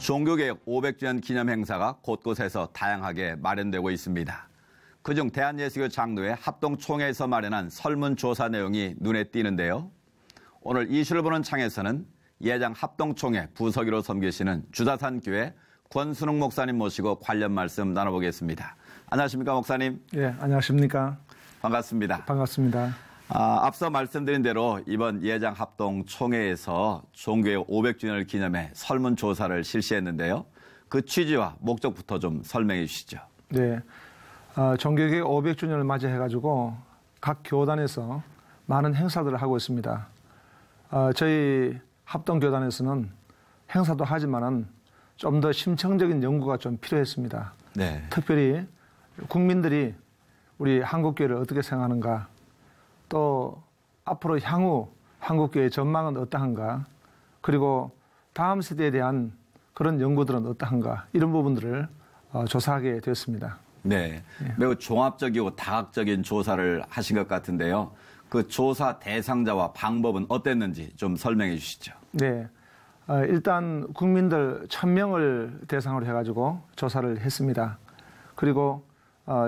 종교개혁 500주년 기념 행사가 곳곳에서 다양하게 마련되고 있습니다. 그중 대한예수교 장로회 합동총회에서 마련한 설문조사 내용이 눈에 띄는데요. 오늘 이슈를 보는 창에서는 예장 합동총회 부서기로 섬기시는 주다산교회 권순웅 목사님 모시고 관련 말씀 나눠보겠습니다. 안녕하십니까, 목사님? 예, 안녕하십니까? 반갑습니다. 반갑습니다. 앞서 말씀드린 대로 이번 예장 합동총회에서 종교개혁 500주년을 기념해 설문조사를 실시했는데요. 그 취지와 목적부터 좀 설명해 주시죠. 네, 종교개혁 500주년을 맞이해가지고 각 교단에서 많은 행사들을 하고 있습니다. 저희 합동교단에서는 행사도 하지만은 좀 더 심층적인 연구가 좀 필요했습니다. 네. 특별히 국민들이 우리 한국교회를 어떻게 생각하는가, 또 앞으로 향후 한국교회의 전망은 어떠한가, 그리고 다음 세대에 대한 그런 연구들은 어떠한가, 이런 부분들을 조사하게 되었습니다. 네, 매우 종합적이고 다각적인 조사를 하신 것 같은데요. 그 조사 대상자와 방법은 어땠는지 좀 설명해 주시죠. 네, 일단 국민들 1000명을 대상으로 해가지고 조사를 했습니다. 그리고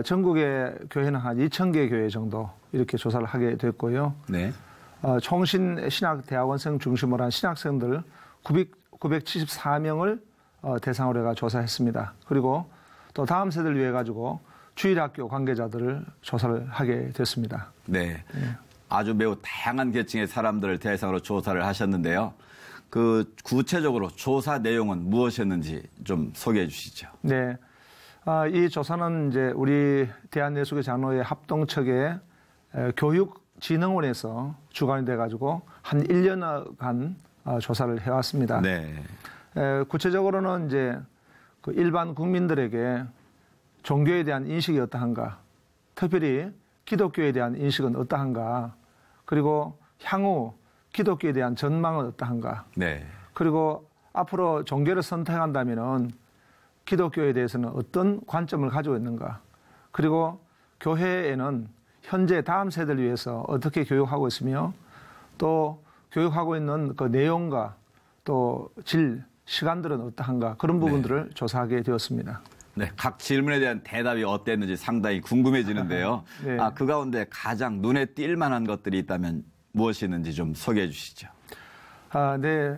전국의 교회는 한 2000개 교회 정도 이렇게 조사를 하게 됐고요. 네. 총신 신학대학원생 중심으로 한 신학생들 974명을 대상으로 해가 조사했습니다. 그리고 또 다음 세대를 위해 가지고 주일학교 관계자들을 조사를 하게 됐습니다. 네. 아주 매우 다양한 계층의 사람들을 대상으로 조사를 하셨는데요. 그 구체적으로 조사 내용은 무엇이었는지 좀 소개해 주시죠. 네. 이 조사는 이제 우리 대한예수교 장로회 합동측의 교육진흥원에서 주관이 돼가지고 한 1년간 조사를 해왔습니다. 네. 구체적으로는 이제 그 일반 국민들에게 종교에 대한 인식이 어떠한가, 특별히 기독교에 대한 인식은 어떠한가, 그리고 향후 기독교에 대한 전망은 어떠한가, 네. 그리고 앞으로 종교를 선택한다면은 기독교에 대해서는 어떤 관점을 가지고 있는가, 그리고 교회에는 현재 다음 세대를 위해서 어떻게 교육하고 있으며 또 교육하고 있는 그 내용과 또 시간들은 어떠한가, 그런 부분들을 조사하게 되었습니다. 네, 각 질문에 대한 대답이 어땠는지 상당히 궁금해지는데요. 네. 그 가운데 가장 눈에 띌 만한 것들이 있다면 무엇이었는지 좀 소개해 주시죠. 네.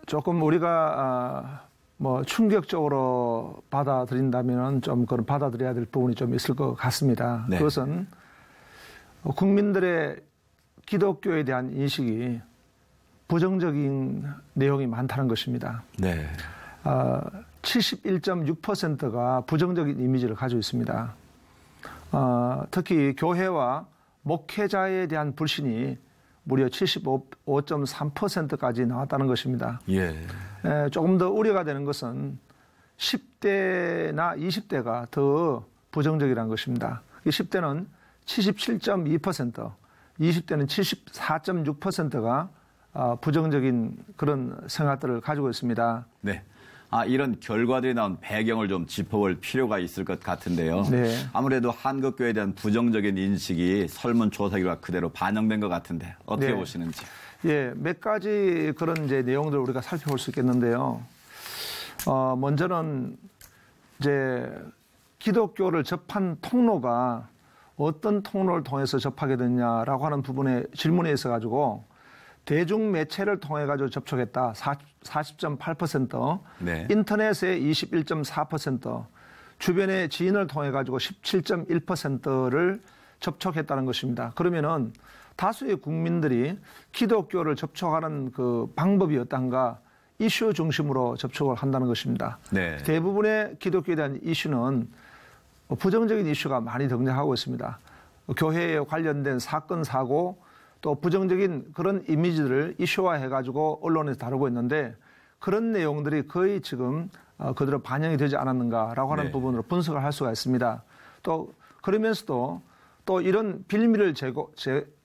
조금 우리가 뭐 충격적으로 받아들인다면 좀 그런 받아들여야 될 부분이 좀 있을 것 같습니다. 네. 그것은 국민들의 기독교에 대한 인식이 부정적인 내용이 많다는 것입니다. 네. 71.6%가 부정적인 이미지를 가지고 있습니다. 특히 교회와 목회자에 대한 불신이 무려 75.3%까지 나왔다는 것입니다. 예. 조금 더 우려가 되는 것은 10대나 20대가 더 부정적이라는 것입니다. 10대는 77.2%, 20대는 74.6%가 부정적인 그런 생각들을 가지고 있습니다. 네. 이런 결과들이 나온 배경을 좀 짚어볼 필요가 있을 것 같은데요. 네. 아무래도 한국교회에 대한 부정적인 인식이 설문조사 결과 그대로 반영된 것 같은데 어떻게 네. 보시는지. 예, 몇 가지 그런 이제 내용들을 우리가 살펴볼 수 있겠는데요. 먼저는 이제 기독교를 접한 통로가 어떤 통로를 통해서 접하게 됐냐라고 하는 부분에 질문에 있어 가지고 대중 매체를 통해 가지고 접촉했다 40.8%, 네. 인터넷에 21.4%, 주변의 지인을 통해 가지고 17.1%를 접촉했다는 것입니다. 그러면은 다수의 국민들이 기독교를 접촉하는 그 방법이 어떤가, 이슈 중심으로 접촉을 한다는 것입니다. 네. 대부분의 기독교에 대한 이슈는 부정적인 이슈가 많이 등장하고 있습니다. 교회에 관련된 사건, 사고, 또 부정적인 그런 이미지들을 이슈화해가지고 언론에서 다루고 있는데 그런 내용들이 거의 지금 그대로 반영이 되지 않았는가라고 하는 네. 부분으로 분석을 할 수가 있습니다. 또 그러면서도 또 이런 빌미를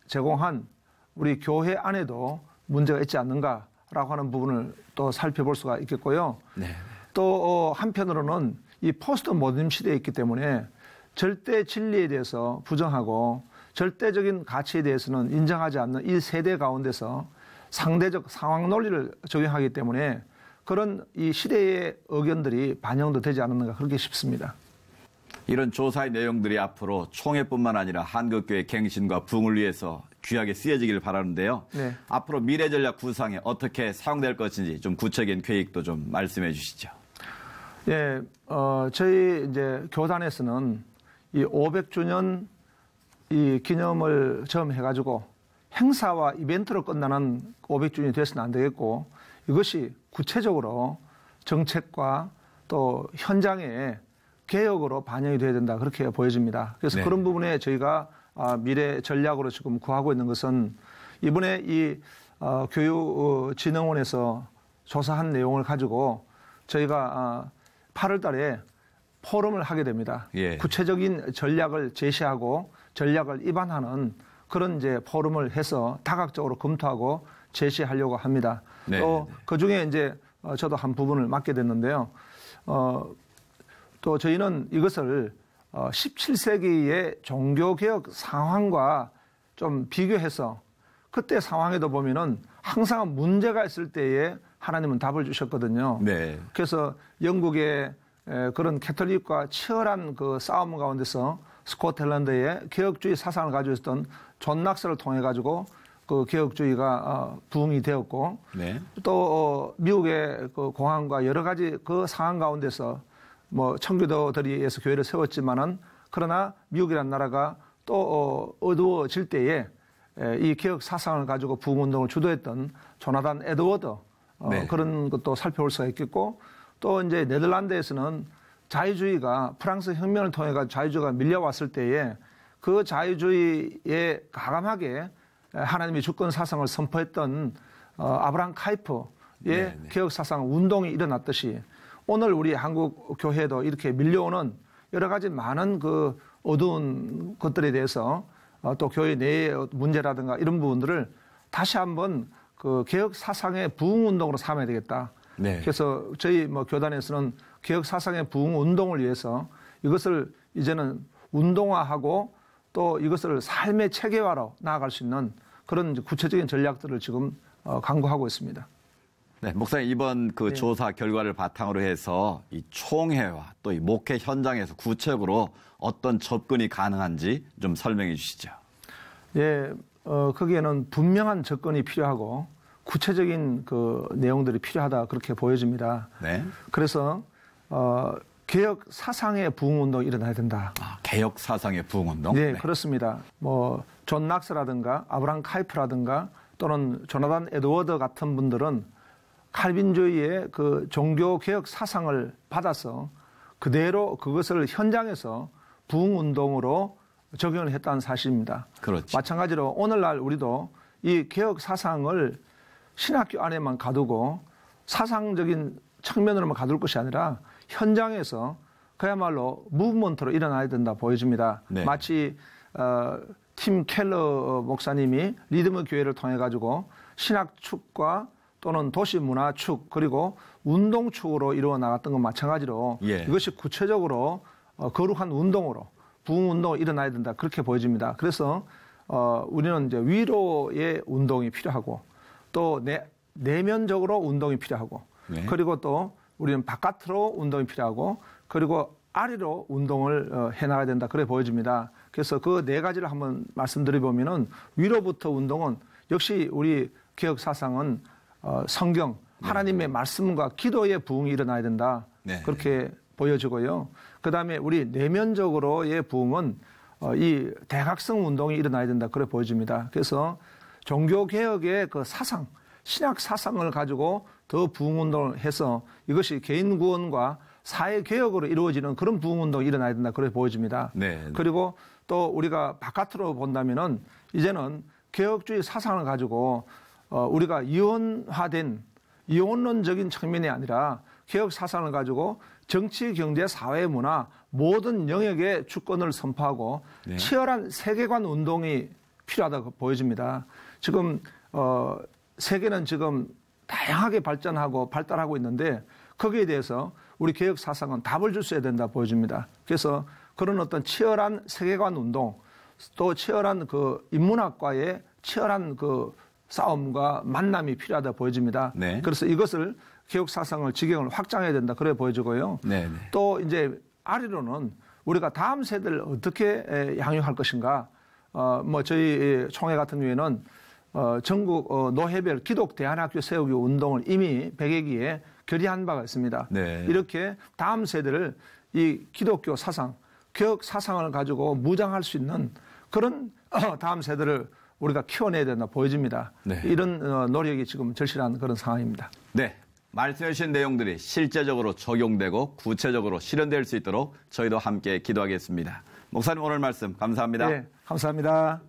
제공한 우리 교회 안에도 문제가 있지 않는가라고 하는 부분을 또 살펴볼 수가 있겠고요. 네. 또 한편으로는 이 포스트 모더니즘 시대에 있기 때문에 절대 진리에 대해서 부정하고 절대적인 가치에 대해서는 인정하지 않는 이 세대 가운데서 상대적 상황 논리를 적용하기 때문에 그런 이 시대의 의견들이 반영도 되지 않았는가 그렇게 싶습니다. 이런 조사의 내용들이 앞으로 총회뿐만 아니라 한국교회 갱신과 부흥을 위해서 귀하게 쓰여지길 바라는데요. 네. 앞으로 미래 전략 구상에 어떻게 사용될 것인지 좀 구체적인 계획도 좀 말씀해 주시죠. 예, 저희 이제 교단에서는 이 500주년 이 기념을 점해가지고 행사와 이벤트로 끝나는 500주년이 돼서는 안 되겠고 이것이 구체적으로 정책과 또 현장에 개혁으로 반영이 돼야 된다 그렇게 보여집니다. 그래서 네. 그런 부분에 저희가 미래 전략으로 지금 구하고 있는 것은 이번에 이 교육진흥원에서 조사한 내용을 가지고 저희가 8월 달에 포럼을 하게 됩니다. 예. 구체적인 전략을 제시하고 전략을 입안하는 그런 이제 포럼을 해서 다각적으로 검토하고 제시하려고 합니다. 네. 또 그중에 이제 저도 한 부분을 맡게 됐는데요. 또 저희는 이것을 17세기의 종교개혁 상황과 좀 비교해서 그때 상황에도 보면은 항상 문제가 있을 때에 하나님은 답을 주셨거든요. 네. 그래서 영국의 그런 캐톨릭과 치열한 그 싸움 가운데서 스코틀랜드의 개혁주의 사상을 가지고 있었던 존 낙스를 통해 가지고 그 개혁주의가 부흥이 되었고 네. 또 미국의 그 공항과 여러 가지 그 상황 가운데서 뭐 청교도들이에서 교회를 세웠지만은 그러나 미국이라는 나라가 또 어두워질 때에 이 개혁 사상을 가지고 부흥 운동을 주도했던 조나단 에드워드 네. 그런 것도 살펴볼 수가 있겠고 또 이제 네덜란드에서는 자유주의가 프랑스 혁명을 통해 가지고 자유주의가 밀려왔을 때에 그 자유주의에 가감하게 하나님의 주권 사상을 선포했던 아브라함 카이프의 네. 개혁 사상 운동이 일어났듯이 오늘 우리 한국 교회도 이렇게 밀려오는 여러 가지 많은 그 어두운 것들에 대해서 또 교회 내의 문제라든가 이런 부분들을 다시 한번 그 개혁 사상의 부흥 운동으로 삼아야 되겠다. 네. 그래서 저희 뭐 교단에서는 개혁 사상의 부흥 운동을 위해서 이것을 이제는 운동화하고 또 이것을 삶의 체계화로 나아갈 수 있는 그런 구체적인 전략들을 지금 강구하고 있습니다. 네, 목사님 이번 그 네. 조사 결과를 바탕으로 해서 이 총회와 또 이 목회 현장에서 구체적으로 어떤 접근이 가능한지 좀 설명해 주시죠. 예, 거기에는 분명한 접근이 필요하고 구체적인 그 내용들이 필요하다 그렇게 보여집니다. 네. 그래서 개혁 사상의 부흥 운동이 일어나야 된다. 개혁 사상의 부흥 운동. 네, 그렇습니다. 뭐 존 낙스라든가 아브라함 카이프라든가 또는 조나단 에드워드 같은 분들은 칼빈주의의 그 종교 개혁 사상을 받아서 그대로 그것을 현장에서 부흥 운동으로 적용을 했다는 사실입니다. 그렇죠. 마찬가지로 오늘날 우리도 이 개혁 사상을 신학교 안에만 가두고 사상적인 측면으로만 가둘 것이 아니라 현장에서 그야말로 무브먼트로 일어나야 된다 보여집니다. 네. 마치 팀 켈러 목사님이 리드머 교회를 통해 가지고 신학 축과 또는 도시 문화 축 그리고 운동 축으로 이루어 나갔던 것 마찬가지로 예. 이것이 구체적으로 거룩한 운동으로 부흥 운동이 일어나야 된다 그렇게 보여집니다. 그래서 우리는 이제 위로의 운동이 필요하고 또 내면적으로 운동이 필요하고 네. 그리고 또 우리는 바깥으로 운동이 필요하고 그리고 아래로 운동을 해나가야 된다 그래 보여집니다. 그래서 그 네 가지를 한번 말씀드려보면은 위로부터 운동은 역시 우리 개혁 사상은 성경 하나님의 말씀과 기도의 부흥이 일어나야 된다. 네. 그렇게 보여지고요. 그다음에 우리 내면적으로의 부흥은 이 대각성 운동이 일어나야 된다. 그래 보여집니다. 그래서 종교개혁의 그 사상, 신학 사상을 가지고 더 부흥 운동을 해서 이것이 개인 구원과 사회 개혁으로 이루어지는 그런 부흥 운동이 일어나야 된다. 그래 보여집니다. 네. 그리고 또 우리가 바깥으로 본다면은 이제는 개혁주의 사상을 가지고 우리가 이원론적인 측면이 아니라 개혁 사상을 가지고 정치, 경제, 사회, 문화 모든 영역의 주권을 선포하고 네. 치열한 세계관 운동이 필요하다고 보여집니다. 지금 세계는 지금 다양하게 발전하고 발달하고 있는데 거기에 대해서 우리 개혁 사상은 답을 줄 수 있어야 된다 보여집니다. 그래서 그런 어떤 치열한 세계관 운동 또 치열한 그 인문학과의 치열한 그 싸움과 만남이 필요하다 보여집니다. 네. 그래서 이것을 개혁 사상을 지경을 확장해야 된다 그래 보여지고요. 네, 네. 또 이제 아래로는 우리가 다음 세대를 어떻게 양육할 것인가. 뭐 저희 총회 같은 경우에는 전국 노회별 기독 대안학교 세우기 운동을 이미 100여기에 결의한 바가 있습니다. 네. 이렇게 다음 세대를 이 기독교 사상, 개혁 사상을 가지고 무장할 수 있는 그런 다음 세대를 우리가 키워내야 된다 보여집니다. 네. 이런 노력이 지금 절실한 그런 상황입니다. 네. 말씀해 주신 내용들이 실제적으로 적용되고 구체적으로 실현될 수 있도록 저희도 함께 기도하겠습니다. 목사님 오늘 말씀 감사합니다. 네, 감사합니다.